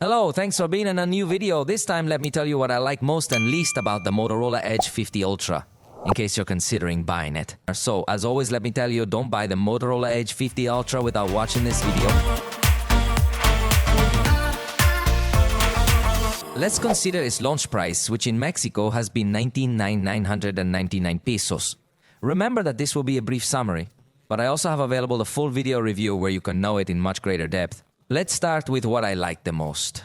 Hello, thanks for being in a new video. This time let me tell you what I like most and least about the Motorola Edge 50 Ultra, in case you're considering buying it. So, as always, let me tell you, don't buy the Motorola Edge 50 Ultra without watching this video. Let's consider its launch price, which in Mexico has been 19,999 pesos. Remember that this will be a brief summary, but I also have available a full video review where you can know it in much greater depth. Let's start with what I like the most.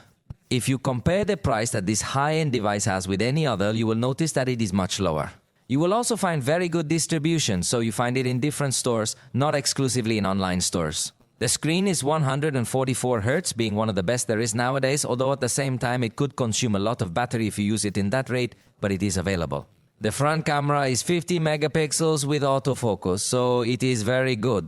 If you compare the price that this high-end device has with any other, you will notice that it is much lower. You will also find very good distribution, so you find it in different stores, not exclusively in online stores. The screen is 144 Hz, being one of the best there is nowadays, although at the same time it could consume a lot of battery if you use it in that rate, but it is available. The front camera is 50 megapixels with autofocus, so it is very good.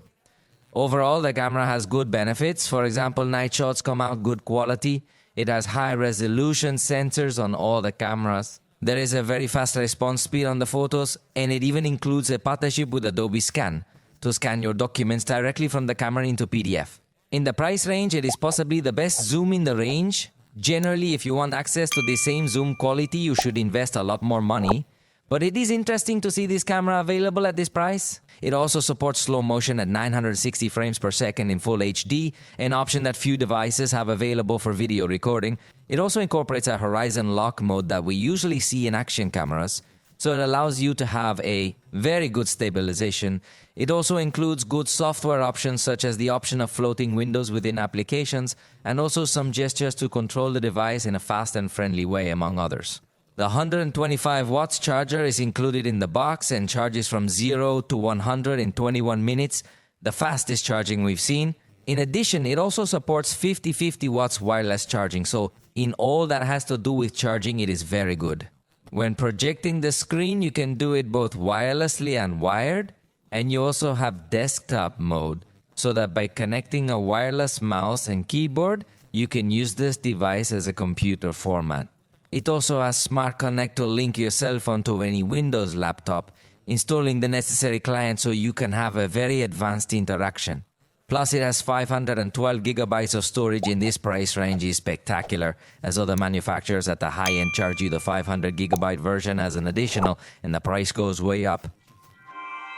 Overall, the camera has good benefits. For example, night shots come out good quality. It has high-resolution sensors on all the cameras. There is a very fast response speed on the photos, and it even includes a partnership with Adobe Scan to scan your documents directly from the camera into PDF. In the price range, it is possibly the best zoom in the range. Generally, if you want access to the same zoom quality, you should invest a lot more money. But it is interesting to see this camera available at this price. It also supports slow motion at 960 frames per second in Full HD, an option that few devices have available for video recording. It also incorporates a horizon lock mode that we usually see in action cameras, so it allows you to have a very good stabilization. It also includes good software options such as the option of floating windows within applications, and also some gestures to control the device in a fast and friendly way, among others. The 125 watts charger is included in the box and charges from 0 to 100 in 21 minutes, the fastest charging we've seen. In addition, it also supports 50 watts wireless charging, so in all that has to do with charging, it is very good. When projecting the screen, you can do it both wirelessly and wired, and you also have desktop mode, so that by connecting a wireless mouse and keyboard, you can use this device as a computer format. It also has Smart Connect to link your cell phone to any Windows laptop, installing the necessary client so you can have a very advanced interaction. Plus, it has 512 gigabytes of storage in this price range is spectacular, as other manufacturers at the high-end charge you the 500 gigabyte version as an additional, and the price goes way up.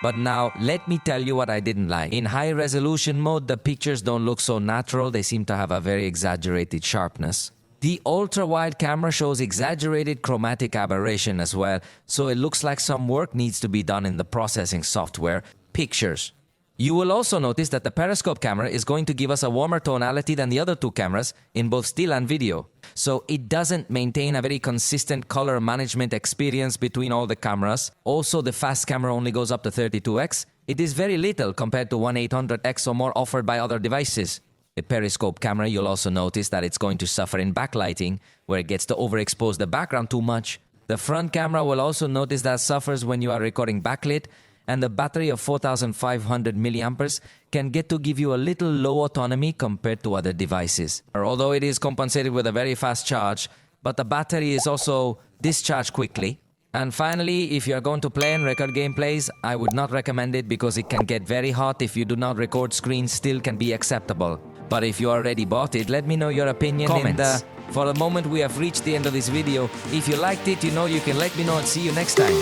But now, let me tell you what I didn't like. In high-resolution mode, the pictures don't look so natural, they seem to have a very exaggerated sharpness. The ultra-wide camera shows exaggerated chromatic aberration as well, so it looks like some work needs to be done in the processing software. Pictures. You will also notice that the periscope camera is going to give us a warmer tonality than the other two cameras in both still and video. So it doesn't maintain a very consistent color management experience between all the cameras. Also, the fast camera only goes up to 32x. It is very little compared to 1/800x or more offered by other devices. The periscope camera, you'll also notice that it's going to suffer in backlighting, where it gets to overexpose the background too much. The front camera will also notice that suffers when you are recording backlit, and the battery of 4,500 milliamperes can get to give you a little low autonomy compared to other devices. Although it is compensated with a very fast charge, but the battery is also discharged quickly. And finally, if you are going to play and record gameplays, I would not recommend it because it can get very hot if you do not record. Screen still can be acceptable. But if you already bought it, let me know your opinion in the... For the moment, we have reached the end of this video. If you liked it, you know you can let me know, and see you next time.